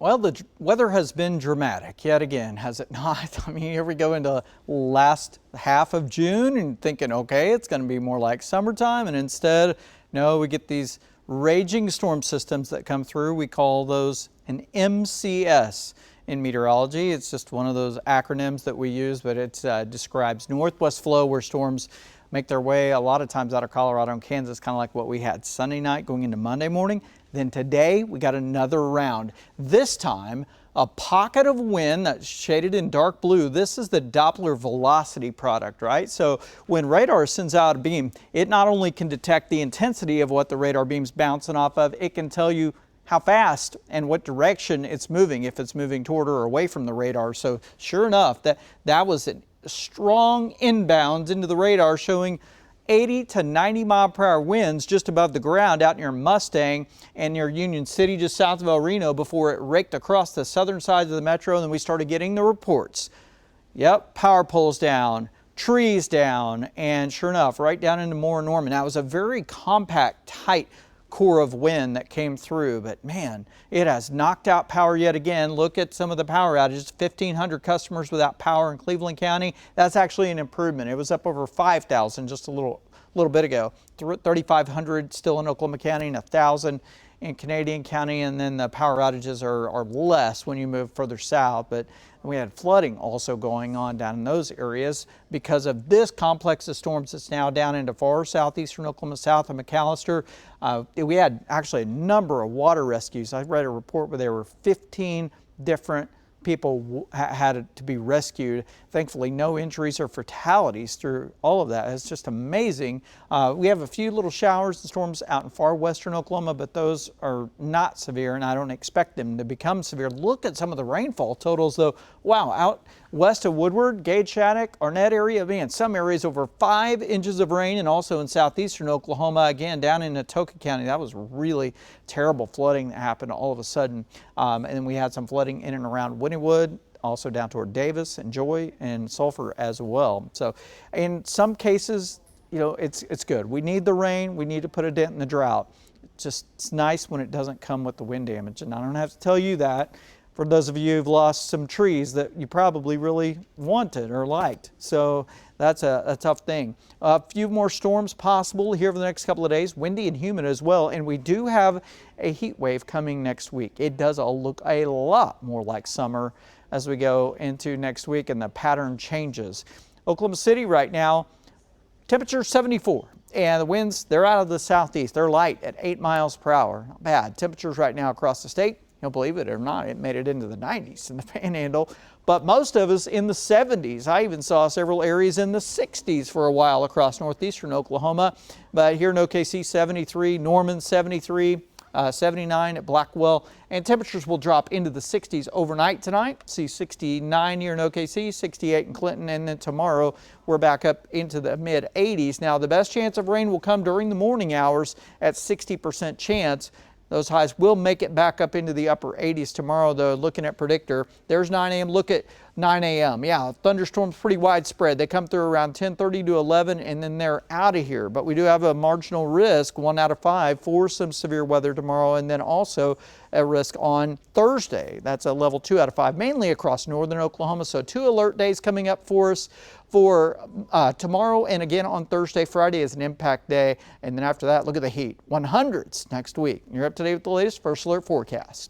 Well, the weather has been dramatic yet again, has it not? I mean, here we go into last half of June and thinking, okay, it's going to be more like summertime. And instead, no, we get these raging storm systems that come through. We call those an MCS in meteorology. It's just one of those acronyms that we use, but it describes northwest flow where storms make their way a lot of times out of Colorado and Kansas, kind of like what we had Sunday night going into Monday morning. Then today we got another round. This time a pocket of wind that's shaded in dark blue. This is the Doppler velocity product, right? So when radar sends out a beam, it not only can detect the intensity of what the radar beam's bouncing off of, it can tell you how fast and what direction it's moving, if it's moving toward or away from the radar. So sure enough, that was a strong inbound into the radar, showing 80 to 90 mile per hour winds just above the ground out near Mustang and near Union City, just south of El Reno, before it raked across the southern sides of the metro. And then we started getting the reports. Yep, power poles down, trees down, and sure enough, right down into Moore and Norman. Now, it was a very compact, tight core of wind that came through, but man, it has knocked out power yet again. Look at some of the power outages. 1,500 customers without power in Cleveland County. That's actually an improvement. It was up over 5,000 just a little bit ago. 3,500 still in Oklahoma County and 1,000 in Canadian County, and then the power outages are less when you move further south. But we had flooding also going on down in those areas because of this complex of storms that's now down into far southeastern Oklahoma, south of McAllister. We had actually a number of water rescues. I read a report where there were 15 different people had to be rescued. Thankfully, no injuries or fatalities through all of that. It's just amazing. We have a few little showers and storms out in far western Oklahoma, but those are not severe, and I don't expect them to become severe. Look at some of the rainfall totals, though. Wow, out west of Woodward, Gage, Shattuck, Arnett area, man, some areas over 5 inches of rain, and also in southeastern Oklahoma, again, down in Atoka County. That was really terrible flooding that happened all of a sudden. And then we had some flooding in and around Wynnewood, also down toward Davis and Joy and Sulphur as well. So in some cases, you know, it's good. We need the rain. We need to put a dent in the drought. It's nice when it doesn't come with the wind damage. And I don't have to tell you that for those of you who've lost some trees that you probably really wanted or liked. So that's a tough thing. A few more storms possible here for the next couple of days, windy and humid as well. And we do have a heat wave coming next week. It does all look a lot more like summer as we go into next week and the pattern changes. Oklahoma City right now, temperature 74. And the winds, they're out of the southeast. They're light at 8 miles per hour. Not bad. Temperatures right now across the state, you'll believe it or not, it made it into the 90s in the Panhandle, but most of us in the 70s. I even saw several areas in the 60s for a while across northeastern Oklahoma. But here in OKC, 73, Norman 73, 79 at Blackwell, and temperatures will drop into the 60s overnight tonight. See 69 here in OKC, 68 in Clinton, and then tomorrow we're back up into the mid 80s. Now, the best chance of rain will come during the morning hours at 60% chance. Those highs will make it back up into the upper 80s tomorrow, though. Looking at predictor, there's 9 a.m. Look at 9 a.m. Yeah, thunderstorms pretty widespread. They come through around 10:30 to 11, and then they're out of here. But we do have a marginal risk, 1 out of 5, for some severe weather tomorrow, and then also a risk on Thursday. That's a level 2 out of 5, mainly across northern Oklahoma. So 2 alert days coming up for us for tomorrow, and again on Thursday. Friday is an impact day, and then after that, look at the heat. 100s next week. You're up to date with the latest First Alert forecast.